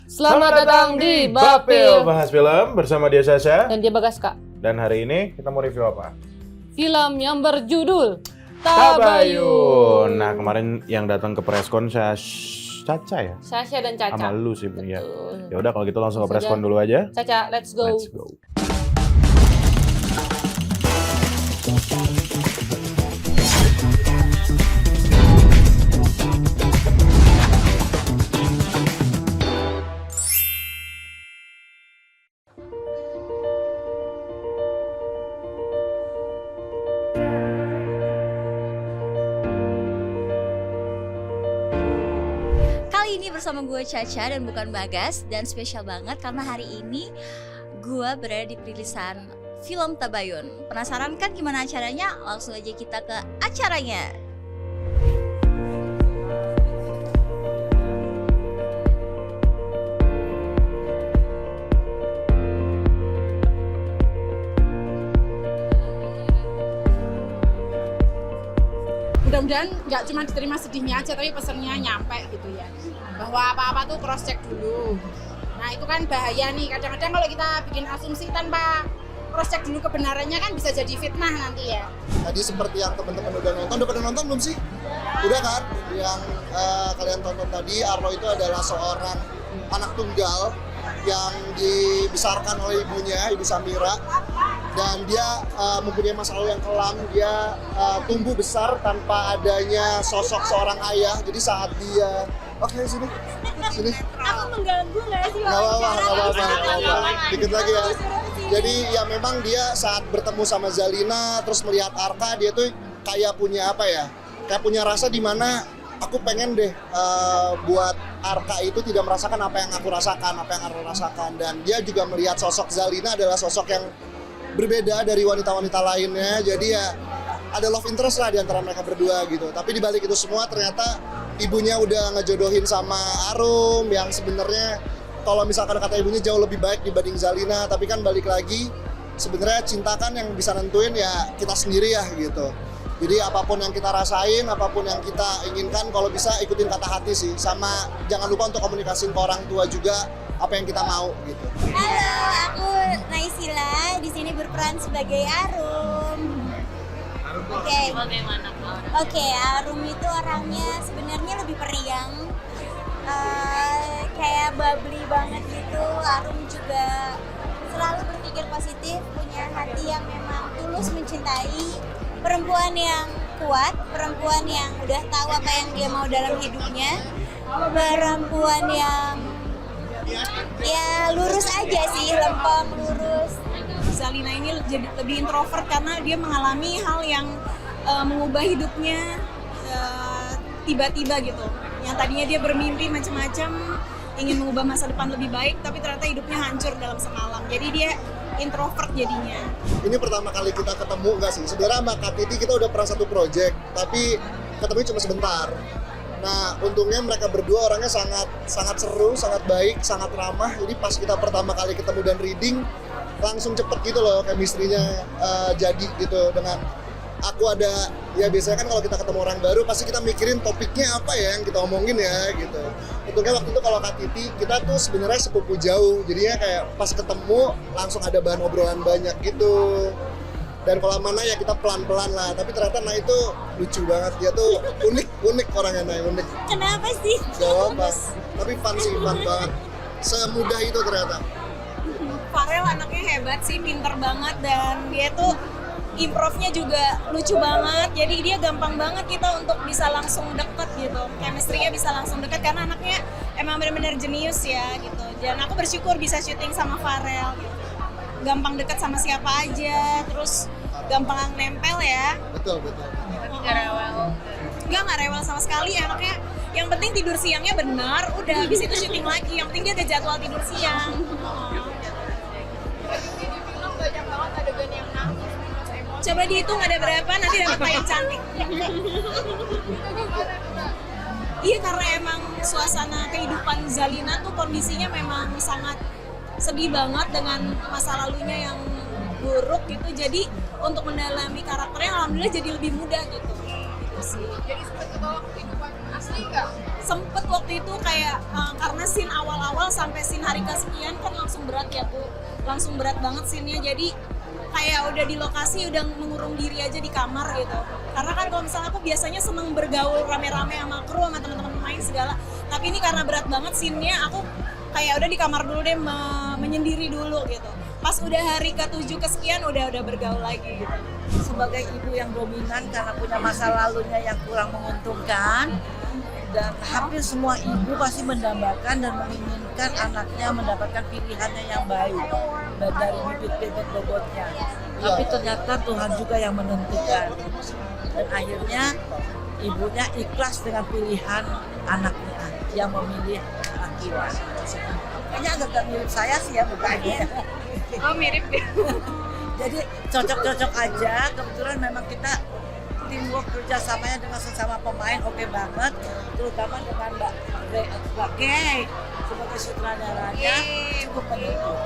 Selamat datang di Bapil Bahas Film bersama dia Sasha dan dia Bagaska. Dan hari ini kita mau review apa? Film yang berjudul Tabayun. Nah, kemarin yang datang ke preskon Caca ya? Sasha dan Caca. Sama lu sih, ya. Betul. Ya udah kalau gitu langsung ke Langsung preskon aja. dulu aja. Caca, let's go. Let's go. Kali ini bersama gue Caca dan bukan Bagas. Dan spesial banget karena hari ini gue berada di perilisan film Tabayun. Penasaran kan gimana acaranya? Langsung aja kita ke acaranya. Mudah-mudahan nggak cuma diterima sedihnya aja, tapi pesannya nyampe gitu ya, bahwa apa-apa tuh cross check dulu. Nah itu kan bahaya nih, kadang-kadang kalau kita bikin asumsi tanpa cross check dulu kebenarannya kan bisa jadi fitnah nanti ya. Tadi seperti yang teman-teman udah pada nonton belum sih? Udah kan? Yang kalian tonton tadi, Arlo itu adalah seorang anak tunggal yang dibesarkan oleh ibunya, Ibu Samira. Dan dia mempunyai masa lalu yang kelam. Dia tumbuh besar tanpa adanya sosok seorang ayah. Jadi saat dia sini. Aku mengganggu nggak sih? Nggak apa-apa. Dikit lagi ya. Jadi ya memang dia saat bertemu sama Zalina terus melihat Arka, dia tuh kayak punya kayak punya rasa di mana aku pengen deh buat Arka itu tidak merasakan apa yang aku rasakan, apa yang Arka rasakan. Dan dia juga melihat sosok Zalina adalah sosok yang berbeda dari wanita-wanita lainnya. Jadi ya ada love interest lah di antara mereka berdua gitu. Tapi di balik itu semua ternyata ibunya udah ngejodohin sama Arum yang sebenarnya kalau misalkan kata ibunya jauh lebih baik dibanding Zalina. Tapi kan balik lagi sebenarnya cinta kan yang bisa nentuin ya kita sendiri ya gitu. Jadi apapun yang kita rasain, apapun yang kita inginkan, kalau bisa ikutin kata hati sih. Sama jangan lupa untuk komunikasiin ke orang tua juga apa yang kita mau gitu. Halo, aku Naisila. Di sini berperan sebagai Arum. Oke, Arum itu orangnya sebenarnya lebih periang, kayak bubbly banget gitu. Arum juga selalu berpikir positif, punya hati yang memang tulus mencintai, perempuan yang kuat, perempuan yang udah tahu apa yang dia mau dalam hidupnya, perempuan yang ya lurus aja sih, lempeng, lurus. Zalina ini jadi lebih introvert karena dia mengalami hal yang mengubah hidupnya tiba-tiba gitu. Yang tadinya dia bermimpi macam-macam, ingin mengubah masa depan lebih baik, tapi ternyata hidupnya hancur dalam semalam. Jadi dia introvert jadinya. Ini pertama kali kita ketemu nggak sih? Sebenarnya sama Kak Titi kita udah pernah satu project, tapi ketemu cuma sebentar. Nah, untungnya mereka berdua orangnya sangat seru, sangat baik, sangat ramah. Jadi pas kita pertama kali ketemu dan reading, langsung cepet gitu loh chemistry-nya jadi gitu. Dengan aku ada, ya biasanya kan kalau kita ketemu orang baru pasti kita mikirin topiknya apa ya yang kita omongin ya gitu. Untungnya waktu itu kalau Kak Titi, kita tuh sebenarnya sepupu jauh. Jadinya kayak pas ketemu langsung ada bahan obrolan banyak gitu. Dan kalau mana ya kita pelan-pelan lah, tapi ternyata Nah itu lucu banget, dia tuh unik orangnya, Nah unik. Kenapa sih? Gak apa, tapi fun banget. Semudah itu ternyata. Farel anaknya hebat sih, pinter banget, dan dia tuh improve-nya juga lucu banget. Jadi dia gampang banget kita untuk bisa langsung deket gitu. Chemistry-nya bisa langsung deket karena anaknya emang benar-benar jenius ya gitu. Dan aku bersyukur bisa syuting sama Farel gitu. Gampang deket sama siapa aja, terus gampang nempel ya. Betul. Nggak rewel sama sekali anaknya. Yang penting tidur siangnya benar, udah habis itu syuting lagi. Yang penting dia ada jadwal tidur siang. Coba dihitung ada berapa, nanti dapat tayang cantik. Iya, karena emang suasana kehidupan Zalina tuh kondisinya memang sangat sedih banget dengan masa lalunya yang buruk gitu. Jadi untuk mendalami karakternya alhamdulillah jadi lebih mudah gitu. Gitu sih. Jadi sempat ketawa kehidupan Sempet waktu itu kayak karena scene awal-awal sampai scene hari kesekian kan langsung berat ya Bu, langsung berat banget scene-nya, jadi kayak udah di lokasi udah mengurung diri aja di kamar gitu. Karena kan kalau misalnya aku biasanya seneng bergaul rame-rame sama kru, sama teman-teman pemain segala, tapi ini karena berat banget scene-nya, aku kayak udah di kamar dulu deh, menyendiri dulu gitu. Pas udah hari ke-7 kesekian udah bergaul lagi gitu. Sebagai ibu yang dominan karena punya masa lalunya yang kurang menguntungkan, dan hampir semua ibu pasti mendambakan dan menginginkan anaknya mendapatkan pilihannya yang baik dari bibit-bibit bobotnya. Tapi ternyata Tuhan juga yang menentukan, dan akhirnya ibunya ikhlas dengan pilihan anaknya yang memilih laki-laki. Kayaknya agak mirip saya sih ya mukanya. Oh mirip deh. Jadi cocok-cocok aja, kebetulan memang kita teamwork kerjasamanya dengan sesama pemain oke banget, terutama dengan Mbak Kay sebagai sutradaranya cukup mendukung.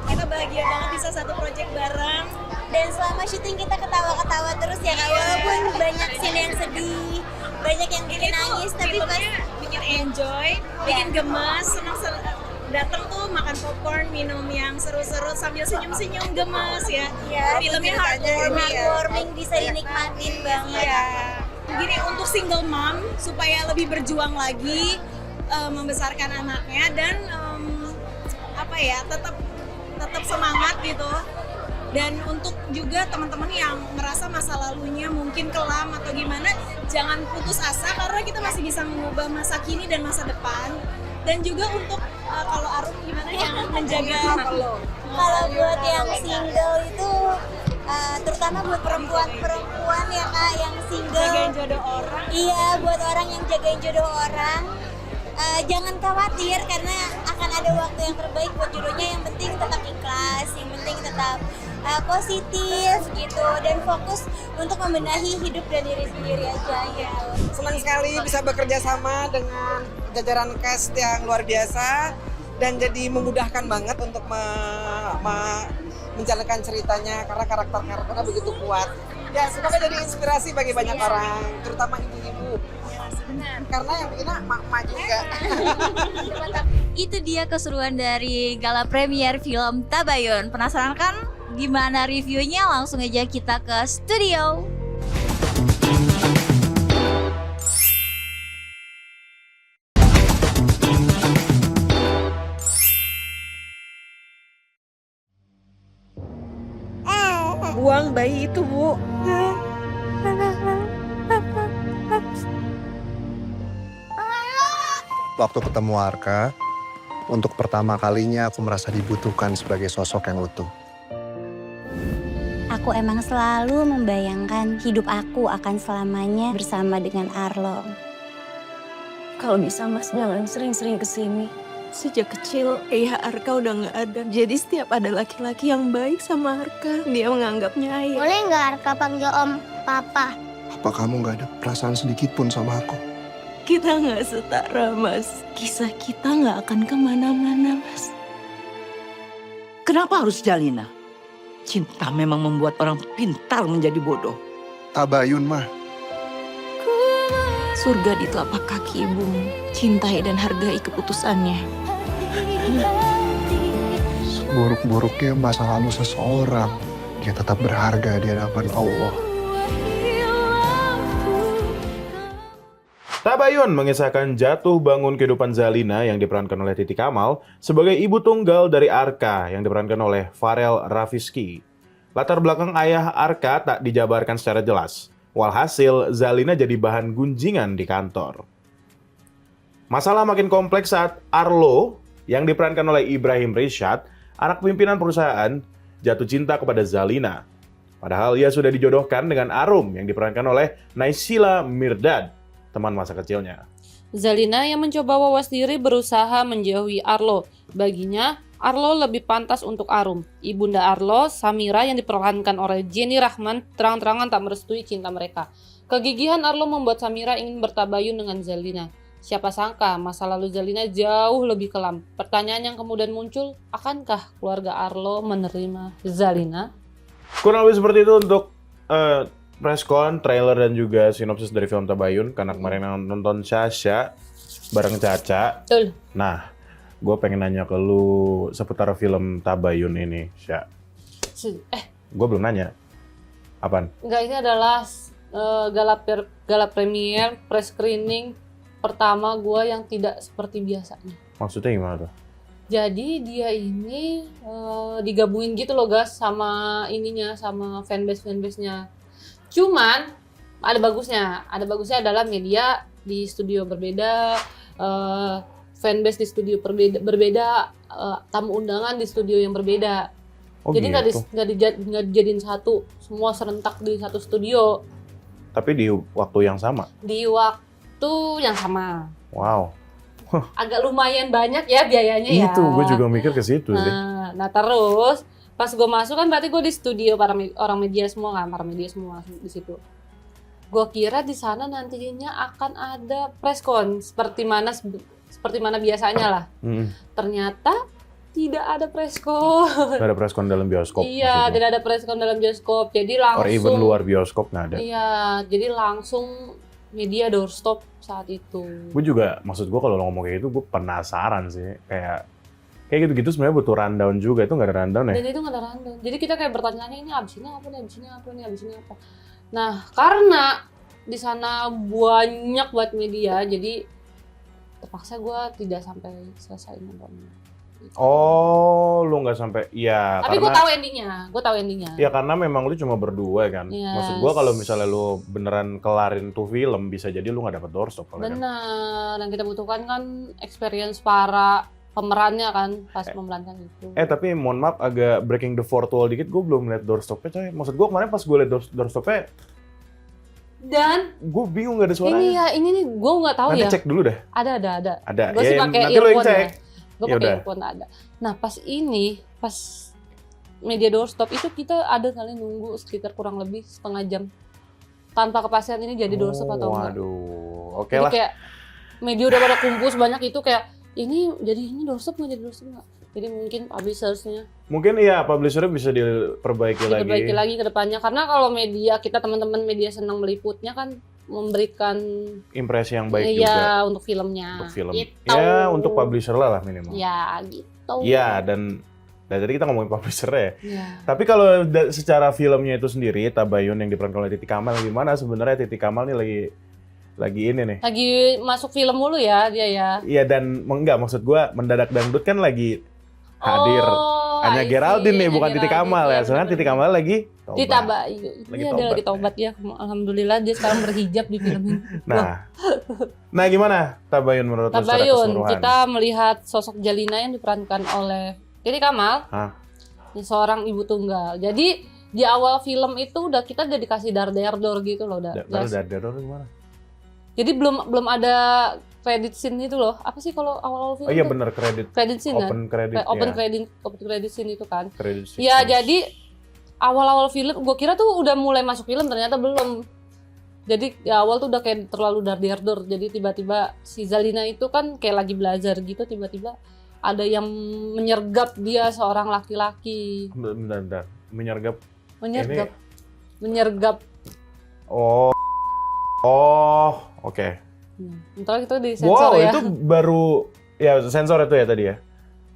Kita bahagia banget bisa satu project bareng, dan selama syuting kita ketawa-ketawa terus ya Kak, walaupun banyak scene yang sedih, banyak yang bikin nangis, tapi pas bikin enjoy, bikin gemes, senang datang tuh makan popcorn, minum yang seru-seru sambil senyum-senyum gemes ya. Filmnya heartwarming, bisa dinikmatin banget. Iya. Gini, untuk single mom supaya lebih berjuang lagi membesarkan anaknya dan tetap semangat gitu. Dan untuk juga teman-teman yang merasa masa lalunya mungkin kelam atau gimana, jangan putus asa karena kita masih bisa mengubah masa kini dan masa depan. Dan juga untuk kalau Arum gimana yang menjaga Kalau buat yang single itu terutama buat perempuan ya Kak yang single, jagain jodoh orang. Iya, buat orang yang jagain jodoh orang, jangan khawatir karena akan ada waktu yang terbaik buat jodohnya. Yang penting tetap ikhlas, yang penting tetap positif gitu, dan fokus untuk membenahi hidup dan diri sendiri aja gitu. Senang sekali bisa bekerja sama dengan jajaran cast yang luar biasa dan jadi memudahkan banget untuk menjalankan ceritanya karena karakter-karakternya begitu kuat. Ya, semoga jadi inspirasi bagi banyak orang, terutama ibu-ibu. Karena yang bikin emak-emak juga. Itu dia keseruan dari gala premier film Tabayun. Penasaran kan gimana reviewnya? Langsung aja kita ke studio. Buang bayi itu, Bu. Waktu ketemu Arka, untuk pertama kalinya aku merasa dibutuhkan sebagai sosok yang utuh. Aku emang selalu membayangkan hidup aku akan selamanya bersama dengan Arlo. Kalau bisa Mas jangan sering-sering kesini. Sejak kecil ayah Arka udah nggak ada. Jadi setiap ada laki-laki yang baik sama Arka, dia menganggapnya ayah. Boleh nggak Arka panggil Om Papa? Apa kamu gak ada perasaan sedikit pun sama aku? Kita nggak setara, Mas. Kisah kita nggak akan kemana-mana, Mas. Kenapa harus Zalina? Cinta memang membuat orang pintar menjadi bodoh. Tabayun, mah. Surga di telapak kaki ibumu. Cintai dan hargai keputusannya. Seburuk-buruknya masa lalu seseorang, dia tetap berharga di hadapan Allah. Tabayun mengisahkan jatuh bangun kehidupan Zalina yang diperankan oleh Titi Kamal sebagai ibu tunggal dari Arka yang diperankan oleh Farel Rafiski. Latar belakang ayah Arka tak dijabarkan secara jelas. Walhasil, Zalina jadi bahan gunjingan di kantor. Masalah makin kompleks saat Arlo yang diperankan oleh Ibrahim Rishad, anak pimpinan perusahaan, jatuh cinta kepada Zalina. Padahal ia sudah dijodohkan dengan Arum yang diperankan oleh Naysila Mirdad, teman masa kecilnya. Zalina yang mencoba wawas diri berusaha menjauhi Arlo. Baginya, Arlo lebih pantas untuk Arum. Ibunda Arlo, Samira yang diperankan oleh Jenny Rahman, terang-terangan tak merestui cinta mereka. Kegigihan Arlo membuat Samira ingin bertabayun dengan Zalina. Siapa sangka masa lalu Zalina jauh lebih kelam. Pertanyaan yang kemudian muncul, akankah keluarga Arlo menerima Zalina? Kurang lebih seperti itu untuk preskon, trailer dan juga sinopsis dari film Tabayun karena kemarin yang nonton Sasha bareng Caca. Betul. Nah, gue pengen nanya ke lu seputar film Tabayun ini, Sya. Gue belum nanya. Apaan? Enggak, ini adalah gala premier press screening pertama gue yang tidak seperti biasanya. Maksudnya gimana tuh? Jadi dia ini digabungin gitu loh guys sama ininya, sama fanbase-nya. Cuman ada bagusnya adalah media di studio berbeda, fanbase di studio berbeda, tamu undangan di studio yang berbeda. Oh, jadi gitu. nggak dijadiin satu, semua serentak di satu studio. Tapi di waktu yang sama? Di waktu yang sama. Wow. Agak lumayan banyak ya biayanya ya. Itu, gue juga mikir ke situ sih. Nah terus pas gue masuk kan berarti gue di studio orang media semua di situ. Gue kira di sana nantinya akan ada preskon seperti mana biasanya lah. Ternyata tidak ada preskon. Tidak ada preskon dalam bioskop. Iya, tidak ada preskon dalam bioskop. Jadi langsung. Or even luar bioskop nggak ada. Iya, jadi langsung media doorstop saat itu. Gue juga, maksud gue kalau lo ngomong kayak gitu, gue penasaran sih. Kayak gitu-gitu sebenarnya butuh rundown juga. Itu nggak ada rundown ya? Dan itu nggak ada rundown. Jadi kita kayak bertanya ini abis ini apa nih, abis ini apa. Nah, karena di sana banyak buat media, jadi terpaksa gue tidak sampai selesai nontonnya. Oh, lu nggak sampai, iya. Tapi gue tahu endingnya. Ya karena memang lu cuma berdua kan. Yes. Maksud gue kalau misalnya lu beneran kelarin tuh film, bisa jadi lu nggak dapet doorstop. Benar, dan kita butuhkan kan experience para pemerannya kan pas memerankan itu. Tapi mohon maaf agak breaking the fourth wall dikit, gue belum lihat doorstopnya coy. Maksud gue kemarin pas gue lihat doorstopnya, dan gue bingung nggak ada suaranya. Ini nih gue nggak tahu nanti ya. Nanti cek dulu deh. Ada. Ada. Gue sih pakai nanti lo yang cek. Ya. Gue pakai earphone ada. Nah pas media doorstop itu kita ada kali nunggu sekitar kurang lebih setengah jam tanpa kepastian ini jadi doorstop atau enggak. Waduh, oke jadi lah. kayak media udah pada kumpul sebanyak itu kayak ini doorstop nggak jadi doorstop nggak? Jadi mungkin publishersnya. Mungkin iya publishernya bisa diperbaiki lagi ke depannya karena kalau media kita teman-teman media senang meliputnya kan memberikan impresi yang baik juga. Iya, untuk filmnya. Untuk film. Gitu. Ya, untuk publisher lah minimal. Ya, gitu. Iya, dan tadi kita ngomongin publisher ya. Ya. Tapi kalau secara filmnya itu sendiri, Tabayun yang diperankan oleh Titi Kamal, gimana sebenarnya Titi Kamal nih lagi ini nih? Lagi masuk film mulu ya dia ya. Iya, dan enggak, maksud gua Mendadak Dangdut kan lagi hadir. Hanya Geraldine nih, bukan Titi Kamal ya. Soalnya Titi Kamal lagi tobat. Dia dia lagi tobat ya. Alhamdulillah dia sekarang berhijab di film ini. Nah gimana Tabayun menurut lu secara keseluruhan? Kita melihat sosok Jalina yang diperankan oleh Titi Kamal. Ini seorang ibu tunggal. Jadi di awal film itu kita udah dikasih dar-dar-dor gitu loh. Dar-dar-dor gimana? Jadi belum ada credit scene itu loh. Apa sih kalau awal-awal film? Oh iya benar, credit scene open kan? credit scene itu kan. Ya jadi awal-awal film gue kira tuh udah mulai masuk film, ternyata belum. Jadi di awal tuh udah kayak terlalu dar-dar. Jadi tiba-tiba si Zalina itu kan kayak lagi belajar gitu, tiba-tiba ada yang menyergap dia seorang laki-laki. Bentar. Menyergap. Oke. Ntar itu di sensor ya. Itu baru ya sensor itu ya tadi ya.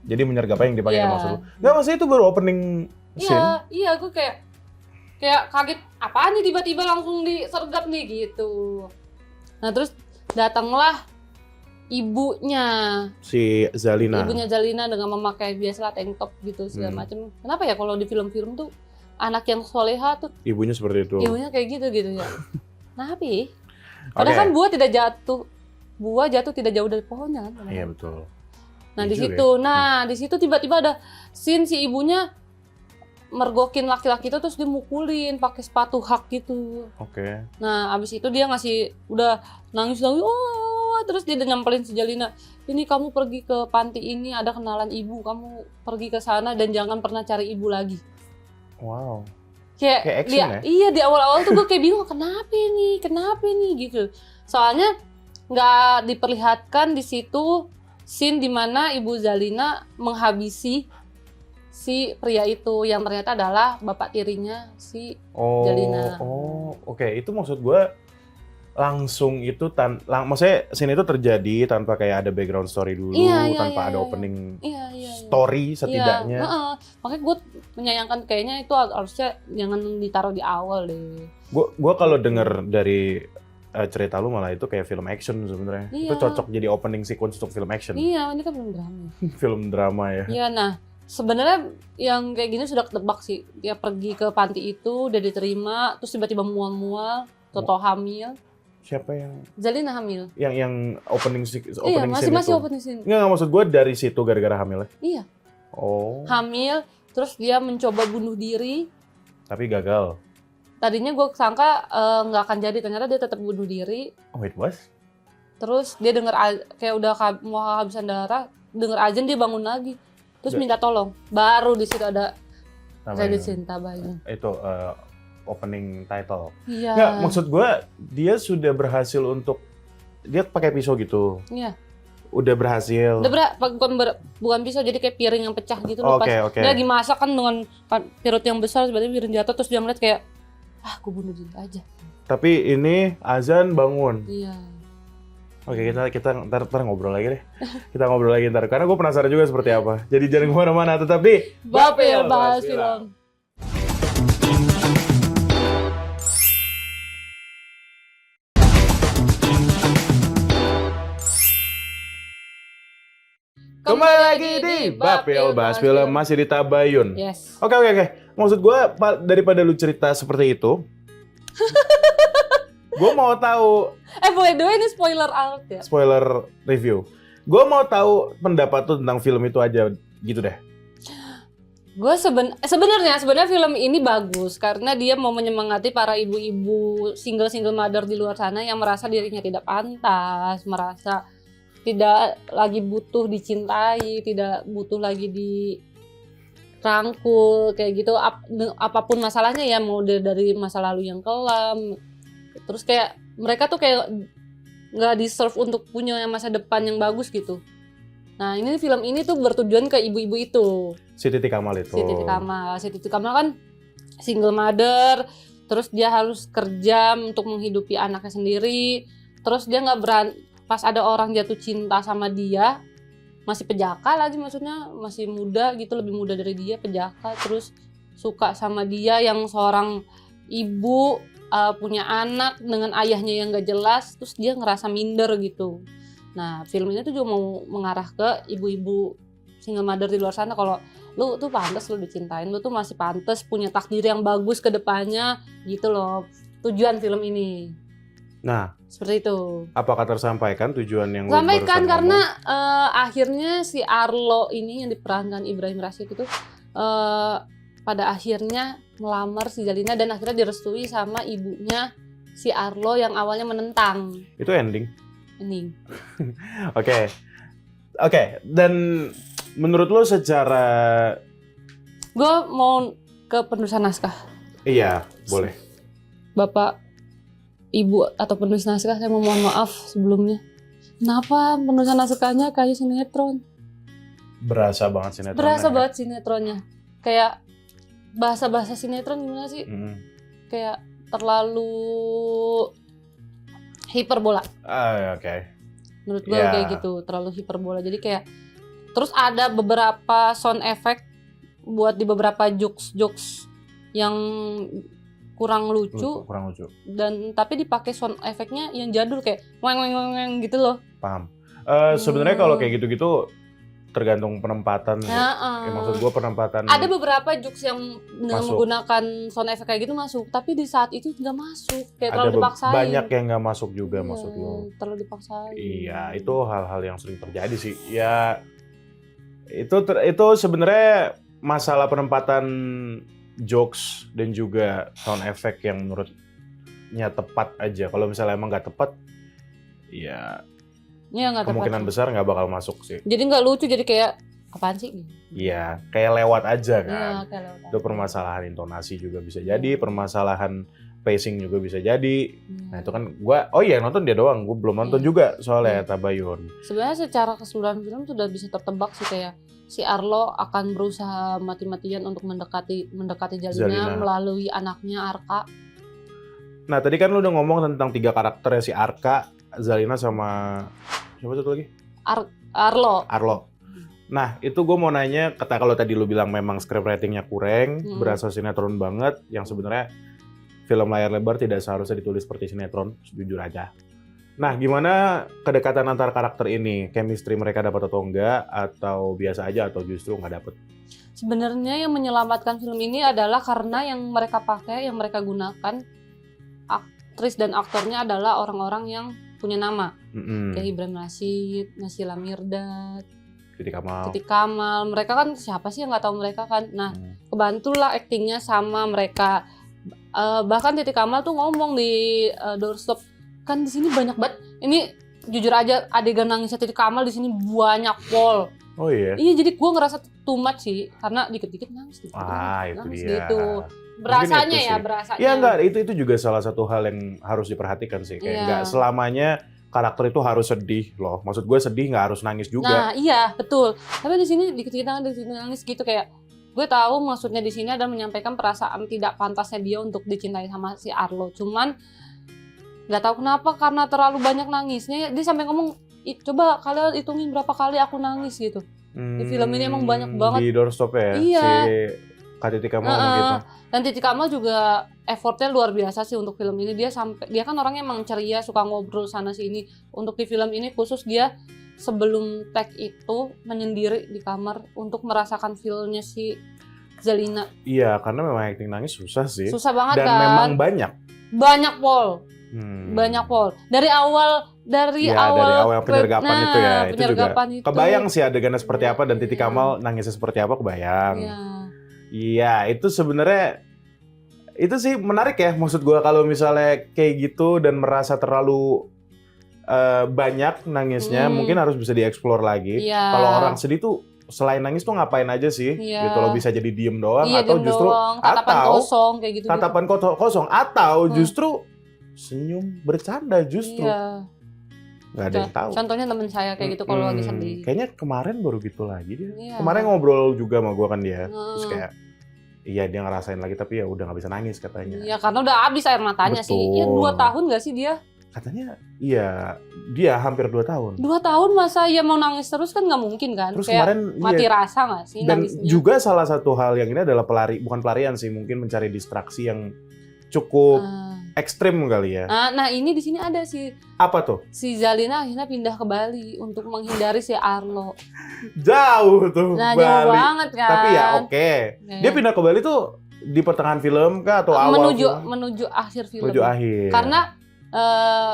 Jadi menyergap apa yang dipakai maksud lu? Nggak, maksudnya itu baru opening scene. Iya, gue kayak kaget apaan nih tiba-tiba langsung disergap nih gitu. Nah terus datanglah ibunya si Zalina. Ibunya Zalina dengan memakai biasalah tank top gitu segala macam. Kenapa ya kalau di film-film tuh anak yang soleha tuh ibunya seperti itu. Ibunya kayak gitu ya. Tapi padahal kan buah jatuh tidak jauh dari pohonnya kan. Iya betul. Nah di situ tiba-tiba ada scene si ibunya mergokin laki-laki itu terus dimukulin pakai sepatu hak gitu. Oke. Nah abis itu dia udah nangis terus dia nyamperin si Jalina. Ini kamu pergi ke panti ini ada kenalan ibu, kamu pergi ke sana dan jangan pernah cari ibu lagi. Wow. Kayak action ya? Iya di awal-awal tuh gue kayak bingung kenapa nih gitu. Soalnya nggak diperlihatkan di situ scene dimana ibu Zalina menghabisi si pria itu yang ternyata adalah bapak tirinya si Zalina. Oke. Itu maksud gue langsung itu maksudnya scene itu terjadi tanpa kayak ada background story dulu, tanpa ada opening story setidaknya. Makanya gue menyayangkan kayaknya itu harusnya jangan ditaruh di awal deh. Gue kalau denger dari cerita lu malah itu kayak film action sebenarnya. Itu cocok jadi opening sequence untuk film action. Iya, ini kan film drama. Film drama ya. Iya, nah sebenarnya yang kayak gini sudah ketebak sih. Dia pergi ke panti itu, udah diterima, terus tiba-tiba mual-mual, Toto hamil. Siapa yang? Zalina hamil. Yang opening scene masih itu? opening scene. Nggak, maksud gue dari situ gara-gara hamilnya? Iya. Oh. Hamil, terus dia mencoba bunuh diri. Tapi gagal. Tadinya gue sangka nggak akan jadi, ternyata dia tetap bunuh diri. Oh, it was? Terus dia kayak udah mau kehabisan darah, denger azan dia bangun lagi. Terus minta tolong. Baru di situ ada Saya Cinta Bayi. Itu opening title. Iya. Nggak, maksud gue dia sudah berhasil untuk dia pakai pisau gitu. Iya. Udah berhasil. Bukan pisau, jadi kayak piring yang pecah gitu loh. Oke. Dia lagi masak kan dengan perut yang besar, tiba-tiba piring jatuh, terus dia ngeliat kayak aku bunuh diri aja. Tapi ini azan bangun. Iya. Oke, kita ntar ngobrol lagi deh. Kita ngobrol lagi ntar, karena gue penasaran juga seperti apa. Jadi jangan kemana-mana, tetapi Bapil bahas film. Kembali lagi di Bapil bahas film, masih di Tabayun. Yes. Oke. Maksud gue daripada lu cerita seperti itu, gue mau tahu. By the way ini spoiler alert ya. Spoiler review. Gue mau tahu pendapat tuh tentang film itu aja, gitu deh. Gue sebenarnya film ini bagus karena dia mau menyemangati para ibu-ibu single mother di luar sana yang merasa dirinya tidak pantas, merasa tidak lagi butuh dicintai, tidak butuh lagi dirangkul kayak gitu. Apapun masalahnya ya, mau dari masa lalu yang kelam. Terus kayak mereka tuh kayak nggak deserve untuk punya masa depan yang bagus gitu. Nah ini film ini tuh bertujuan ke ibu-ibu itu. Si Titi Kamal itu. Si Titi Kamal kan single mother, terus dia harus kerja untuk menghidupi anaknya sendiri. Terus dia nggak berani, pas ada orang jatuh cinta sama dia, masih pejaka lagi, maksudnya masih muda gitu, lebih muda dari dia, pejaka, terus suka sama dia yang seorang ibu, punya anak dengan ayahnya yang gak jelas, terus dia ngerasa minder gitu. Nah film ini tuh juga mau mengarah ke ibu-ibu single mother di luar sana, kalau lu tuh pantas lu dicintain, lu tuh masih pantas punya takdir yang bagus ke depannya gitu loh, tujuan film ini. Nah, seperti itu. Apakah tersampaikan tujuan yang sampaikan karena akhirnya si Arlo ini yang diperankan Ibrahim Rashid itu pada akhirnya melamar si Zalina dan akhirnya direstui sama ibunya si Arlo yang awalnya menentang. Itu ending. Oke. Dan menurut lo secara, gue mau ke penulisan naskah. Iya, boleh. Bapak, Ibu atau penulis naskah, saya mohon maaf sebelumnya. Kenapa penulisan naskahnya kayak sinetron? Berasa banget sinetron. Banget sinetronnya. Kayak bahasa sinetron gimana sih? Kayak terlalu hiperbola. Oke. Menurut gue kayak gitu, terlalu hiperbola. Jadi kayak terus ada beberapa sound effect buat di beberapa jokes yang kurang lucu. Dan tapi dipakai sound effect-nya yang jadul kayak weng gitu loh. Paham. Sebenarnya kalau kayak gitu-gitu tergantung penempatan. Maksud gue penempatan. Ada beberapa jokes yang dengan menggunakan sound effect kayak gitu masuk, tapi di saat itu nggak masuk, kayak terlalu dipaksain. Banyak yang nggak masuk juga, maksud lo. Terlalu dipaksain. Iya, itu hal-hal yang sering terjadi sih. Ya, itu sebenarnya masalah penempatan jokes dan juga sound effect yang menurutnya tepat aja. Kalau misalnya emang nggak tepat, ya kemungkinan besar nggak bakal masuk sih. Jadi nggak lucu, jadi kayak apaan sih? Iya, kayak lewat aja kan. Iya, kayak lewat. Itu permasalahan intonasi juga bisa jadi, permasalahan pacing juga bisa jadi. Nah itu kan yang nonton dia doang, gue belum nonton juga soalnya Tabayun. Sebenarnya secara keseluruhan film sudah bisa tertebak sih, kayak si Arlo akan berusaha mati-matian untuk mendekati Zalina melalui anaknya Arka. Nah tadi kan lu udah ngomong tentang 3 karakternya, si Arka, Zalina sama siapa satu lagi? Arlo. Nah itu gue mau nanya, kalau tadi lu bilang memang script writing-nya kurang, berasa sinetron banget, yang sebenarnya film layar lebar tidak seharusnya ditulis seperti sinetron, jujur aja. Nah gimana kedekatan antar karakter ini? Chemistry mereka dapat atau enggak? Atau biasa aja atau justru nggak dapet? Sebenarnya yang menyelamatkan film ini adalah karena yang mereka pakai, yang mereka gunakan, aktris dan aktornya adalah orang-orang yang punya nama. Kayak Ibrahim Rashid, Naysila Mirdad, Titi Kamal. Mereka kan siapa sih yang nggak tahu mereka kan? Nah, kebantulah aktingnya sama mereka. Bahkan Titi Kamal tuh ngomong di Doorstop, kan di sini banyak banget. Ini jujur aja adegan nangisnya Titi Kamal di sini banyak pol. Oh iya. Iya, jadi gue ngerasa too much sih, karena dikit-dikit nangis gitu. Itu dia. Gitu. Berasanya ya, berasanya. Ya enggak, itu juga salah satu hal yang harus diperhatikan sih. Kayak enggak selamanya karakter itu harus sedih loh. Maksud gue sedih nggak harus nangis juga. Nah iya betul. Tapi di sini dikit-dikit nangis gitu, kayak gue tahu maksudnya di sini adalah menyampaikan perasaan tidak pantasnya dia untuk dicintai sama si Arlo. Cuman nggak tahu kenapa karena terlalu banyak nangisnya dia sampai ngomong, coba kalian hitungin berapa kali aku nangis gitu. Di film ini emang banyak banget. Di Doorstop ya. Iya. Si Titi Kamal gitu. Dan Titi Kamal juga effortnya luar biasa sih untuk film ini. Dia kan orangnya emang ceria, suka ngobrol sana sini. Untuk di film ini khusus dia sebelum tag itu menyendiri di kamar untuk merasakan feel-nya si Zalina. Iya, karena memang acting nangis susah sih. Susah banget dan kan. Dan memang banyak. Banyak Pol. Banyak Pol. Dari awal penyergapan itu ya. Itu juga itu. Kebayang sih adegannya seperti apa dan Titi Kamal nangisnya seperti apa, kebayang. Iya, itu sebenarnya itu sih menarik ya. Maksud gue kalau misalnya kayak gitu dan merasa terlalu banyak nangisnya, mungkin harus bisa dieksplor lagi. Kalau orang sedih tuh selain nangis tuh ngapain aja sih? Gitu loh, bisa jadi diem doang atau diem justru doang. Tatapan kosong kayak gitu. Tatapan kosong atau justru senyum bercanda justru. Nggak ada yang tahu. Contohnya temen saya kayak gitu kalau lagi sedih. Kayaknya kemarin baru gitu lagi dia. Kemarin ngobrol juga sama gue kan dia. Terus kayak iya dia ngerasain lagi tapi ya udah nggak bisa nangis katanya. Iya karena udah habis air matanya. Betul. Sih. Iya 2 tahun nggak sih dia? Katanya iya dia hampir 2 tahun. 2 tahun masa ya mau nangis terus kan nggak mungkin kan? Terus kayak kemarin mati rasa nggak sih dan nangisnya? juga salah satu hal yang ini adalah bukan pelarian sih, mungkin mencari distraksi yang cukup ekstrim kali ya. Nah ini di sini ada sih. Apa tuh? Si Zalina akhirnya pindah ke Bali untuk menghindari si Arlo. Jauh tuh Bali. Jauh banget kan. Tapi ya oke. Dia pindah ke Bali tuh di pertengahan film kah atau awal? Menuju akhir film. Menuju akhir. Karena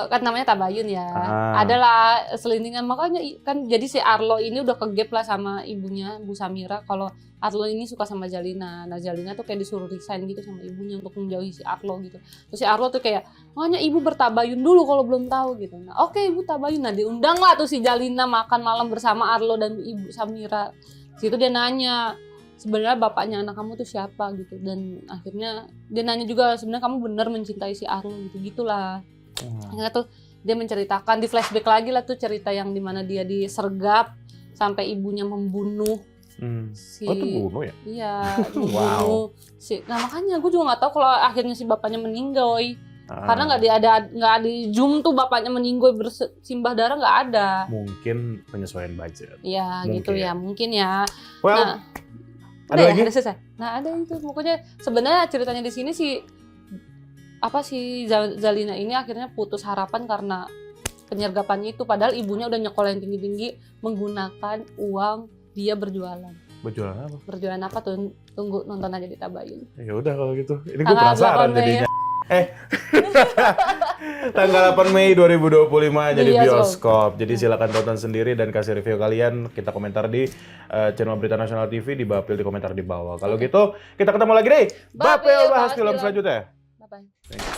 kan namanya Tabayun ya. Adalah selintingan, makanya kan jadi si Arlo ini udah kegap lah sama ibunya Bu Samira kalau Arlo ini suka sama Zalina. Nah Zalina tuh kayak disuruh resign gitu sama ibunya untuk menjauhi si Arlo gitu. Terus si Arlo tuh kayak, makanya ibu bertabayun dulu kalau belum tahu gitu. Nah oke, ibu tabayun. Nah diundang lah tuh si Zalina makan malam bersama Arlo dan ibu Samira. Situ dia nanya, sebenarnya bapaknya anak kamu tuh siapa gitu. Dan akhirnya dia nanya juga, sebenarnya kamu benar mencintai si Arlo gitu, gitulah. Akhirnya tuh dia menceritakan, di flashback lagi lah tuh cerita yang dimana dia disergap sampai ibunya membunuh itu bunuh ya? Iya, membunuh nah makanya gue juga nggak tahu kalau akhirnya si bapaknya meninggal, karena nggak di zoom tuh bapaknya meninggal bersimbah darah, nggak ada. Mungkin penyesuaian budget. Iya gitu ya, mungkin ya. Well, ada lagi? Ada selesai. Nah ada itu, pokoknya sebenarnya ceritanya di sini si Zalina ini akhirnya putus harapan karena penyergapan itu, padahal ibunya udah nyekolahin tinggi-tinggi menggunakan uang dia berjualan. Berjualan apa? Berjualan apa tuh? Tunggu nonton aja di Tabayun. Ya udah kalau gitu. Ini gue penasaran jadinya. Tanggal 8 Mei 2025 jadi bioskop. Jadi silakan tonton sendiri dan kasih review kalian. Kita komentar di channel Berita Nasional TV, di Bapil di komentar di bawah. Kalau gitu kita ketemu lagi deh. Bapil bahas film selanjutnya. Bye bye.